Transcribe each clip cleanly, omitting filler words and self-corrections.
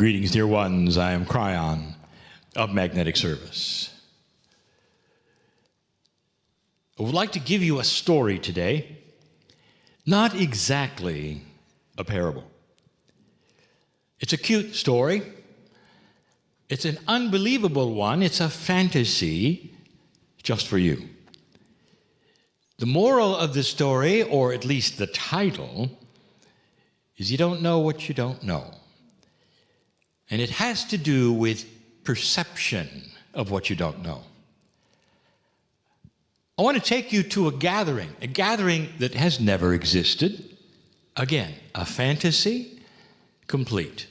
Greetings, dear ones. I am Kryon of Magnetic Service. I would like to give you a story today, not exactly a parable. It's a cute story. It's an unbelievable one. It's a fantasy just for you. The moral of the story, or at least the title, is you don't know what you don't know. And it has to do with perception of what you don't know. I want to take you to a gathering that has never existed. Again, a fantasy complete.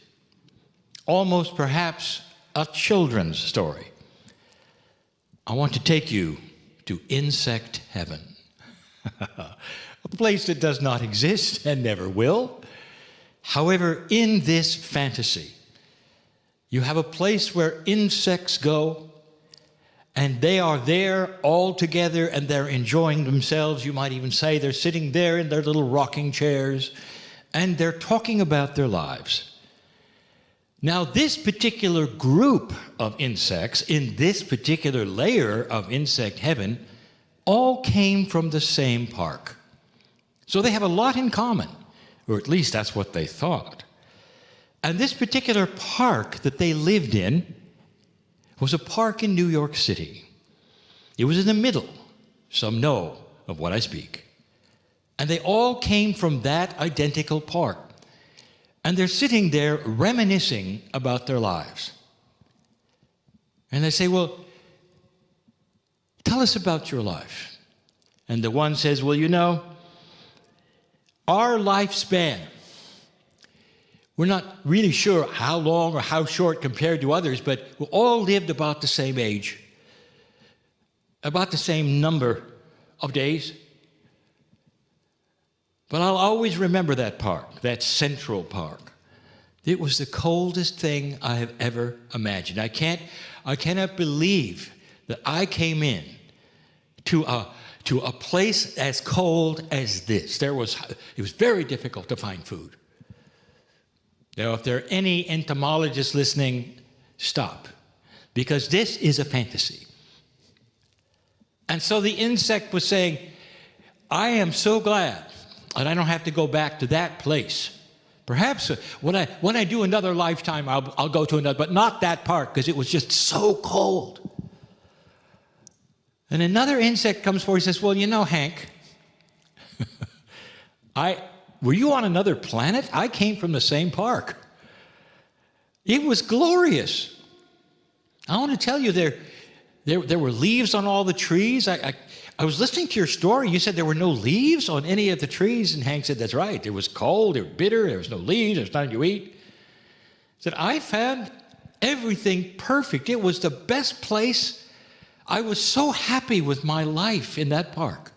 Almost perhaps a children's story. I want to take you to insect heaven. A place that does not exist and never will. However, in this fantasy, you have a place where insects go, and they are there all together, and they're enjoying themselves. You might even say they're sitting there in their little rocking chairs, and they're talking about their lives. Now, this particular group of insects, in this particular layer of insect heaven, all came from the same park. So they have a lot in common, or at least that's what they thought. And this particular park that they lived in was a park in New York City. It was in the middle. Some know of what I speak. And they all came from that identical park. And they're sitting there reminiscing about their lives. And they say, well, tell us about your life. And the one says, well, you know, our lifespan, we're not really sure how long or how short compared to others, but we all lived about the same age, about the same number of days. But I'll always remember that park, that Central Park. It was the coldest thing I have ever imagined. I cannot believe that I came in to a place as cold as this. It was very difficult to find food. Now, if there are any entomologists listening, stop, because this is a fantasy. And so the insect was saying, I am so glad that I don't have to go back to that place. Perhaps when I do another lifetime, I'll go to another, but not that park, because it was just so cold. And another insect comes forward and says, well, you know, Hank, were you on another planet? I came from the same park. It was glorious. I want to tell you, there were leaves on all the trees. I was listening to your story. You said there were no leaves on any of the trees. And Hank said, that's right. It was cold, it was bitter, there was no leaves, there was nothing to eat. He said, I found everything perfect. It was the best place. I was so happy with my life in that park.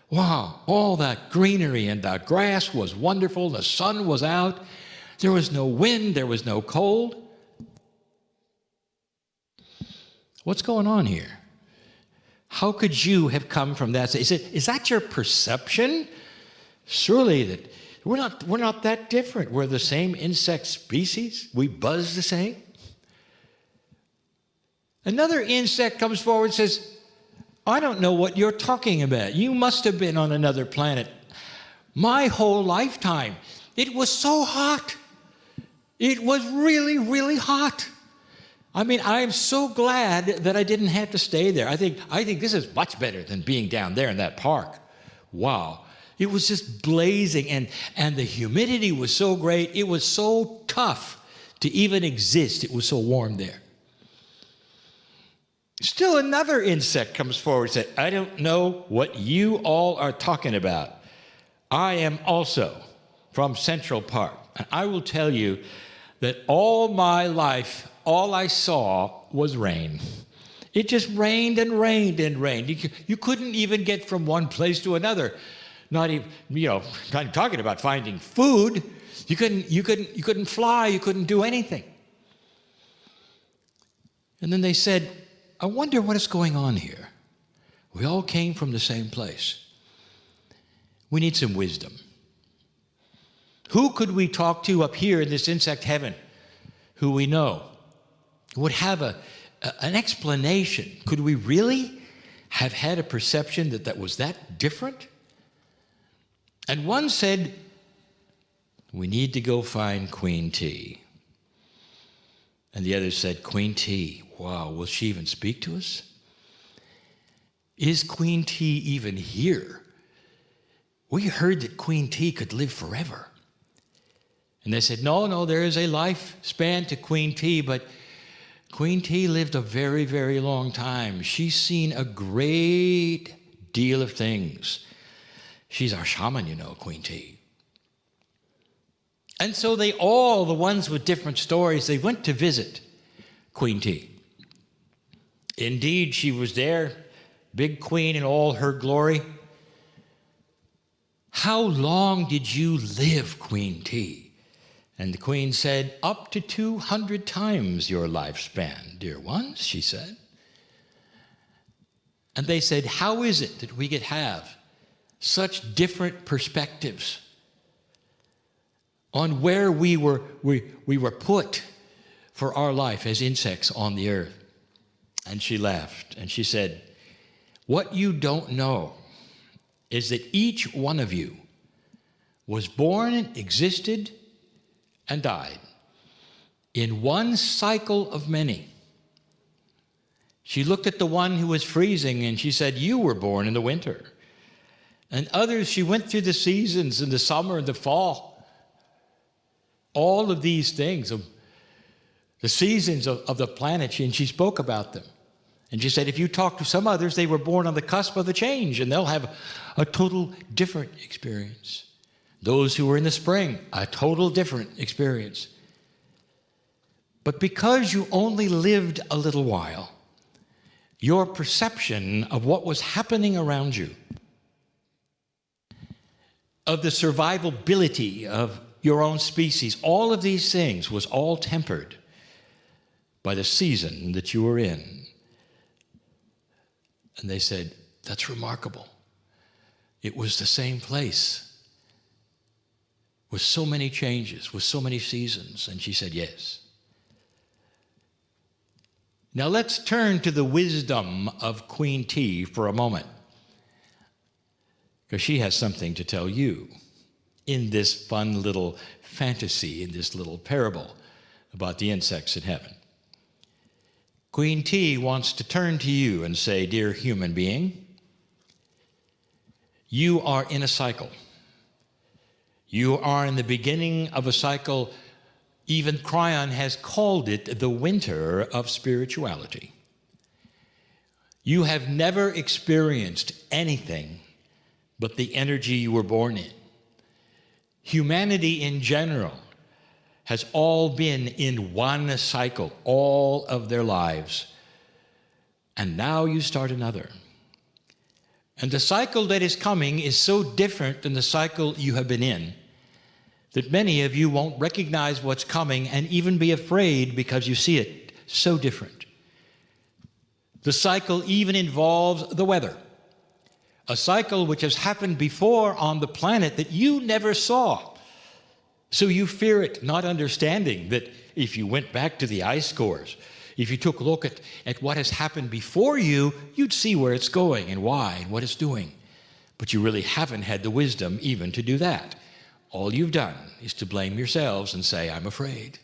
Wow, all that greenery, and the grass was wonderful, the sun was out, there was no wind, there was no cold. What's going on here? How could you have come from that? Is that your perception? Surely that we're not that different. We're the same insect species. We buzz the same. Another insect comes forward and says, I don't know what you're talking about. You must have been on another planet. My whole lifetime, it was so hot. It was really, really hot. I mean, I'm so glad that I didn't have to stay there. I think this is much better than being down there in that park. Wow. It was just blazing, and the humidity was so great. It was so tough to even exist. It was so warm there. Still another insect comes forward and says, I don't know what you all are talking about. I am also from Central Park. And I will tell you that all my life, all I saw was rain. It just rained and rained and rained. You couldn't even get from one place to another. Not even, not talking about finding food. You couldn't fly. You couldn't do anything. And then they said, I wonder what is going on here. We all came from the same place. We need some wisdom. Who could we talk to up here in this insect heaven who we know would have an explanation. Could we really have had a perception that was that different? And one said, we need to go find Queen T. And the other said, Queen T, wow, will she even speak to us? Is Queen T even here? We heard that Queen T could live forever. And they said, no, there is a lifespan to Queen T, but Queen T lived a very, very long time. She's seen a great deal of things. She's our shaman, you know, Queen T. And so they all, the ones with different stories, they went to visit Queen T. Indeed, she was there, big queen in all her glory. How long did you live, Queen T? And the queen said, up to 200 times your lifespan, dear ones, she said. And they said, how is it that we could have such different perspectives on where we were put for our life as insects on the earth? And she laughed and she said, what you don't know is that each one of you was born, existed, and died in one cycle of many. She looked at the one who was freezing and she said, you were born in the winter. And others, she went through the seasons in the summer and the fall. All of these things, of the seasons of the planet, and she spoke about them. And she said, if you talk to some others, they were born on the cusp of the change, and they'll have a total different experience. Those who were in the spring, a total different experience. But because you only lived a little while, your perception of what was happening around you, of the survivability of your own species, all of these things was all tempered by the season that you were in. And they said, that's remarkable. It was the same place with so many changes, with so many seasons. And she said, yes. Now let's turn to the wisdom of Queen T for a moment, because she has something to tell you in this fun little fantasy, in this little parable about the insects in heaven. Queen T wants to turn to you and say, dear human being, you are in a cycle. You are in the beginning of a cycle. Even Kryon has called it the winter of spirituality. You have never experienced anything but the energy you were born in. Humanity in general has all been in one cycle all of their lives. And now you start another. And the cycle that is coming is so different than the cycle you have been in that many of you won't recognize what's coming and even be afraid because you see it so different. The cycle even involves the weather, a cycle which has happened before on the planet that you never saw. So you fear it, not understanding that if you went back to the ice cores, if you took a look at what has happened before you, you'd see where it's going and why and what it's doing. But you really haven't had the wisdom even to do that. All you've done is to blame yourselves and say, I'm afraid.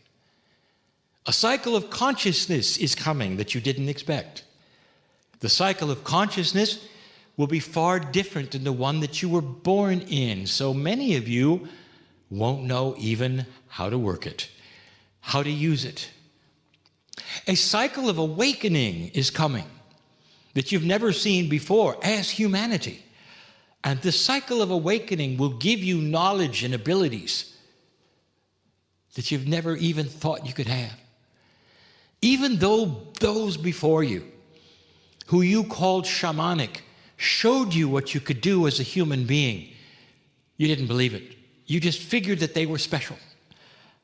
A cycle of consciousness is coming that you didn't expect. The cycle of consciousness will be far different than the one that you were born in. So many of you won't know even how to work it, how to use it. A cycle of awakening is coming that you've never seen before as humanity. And the cycle of awakening will give you knowledge and abilities that you've never even thought you could have. Even though those before you, who you called shamanic, showed you what you could do as a human being, you didn't believe it. You just figured that they were special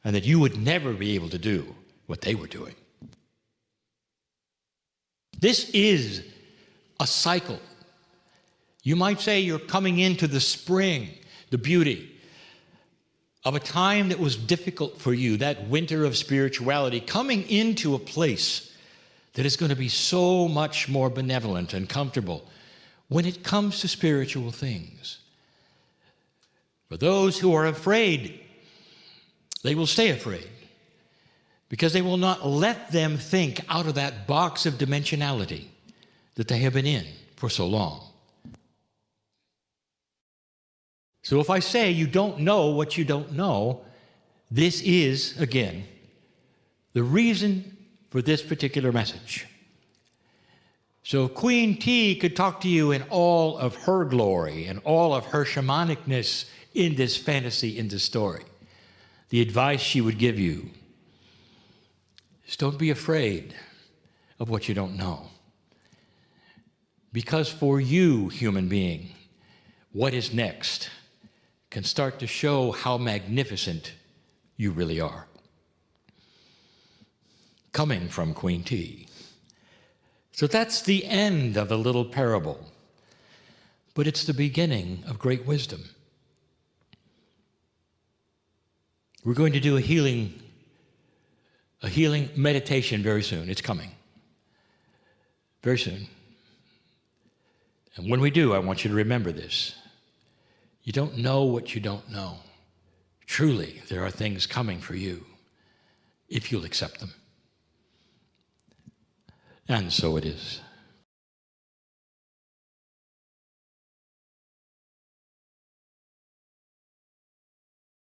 and that you would never be able to do what they were doing. This is a cycle. You might say you're coming into the spring, the beauty of a time that was difficult for you, that winter of spirituality, coming into a place that is going to be so much more benevolent and comfortable when it comes to spiritual things. For those who are afraid, they will stay afraid, because they will not let them think out of that box of dimensionality that they have been in for so long. So if I say you don't know what you don't know, this is, again, the reason for this particular message. So Queen T could talk to you in all of her glory and all of her shamanicness in this fantasy, in this story. The advice she would give you is don't be afraid of what you don't know. Because for you, human being, what is next can start to show how magnificent you really are. Coming from Queen T. So that's the end of the little parable, but it's the beginning of great wisdom. We're going to do a healing meditation very soon. It's coming. Very soon. And when we do, I want you to remember this. You don't know what you don't know. Truly, there are things coming for you if you'll accept them. And so it is.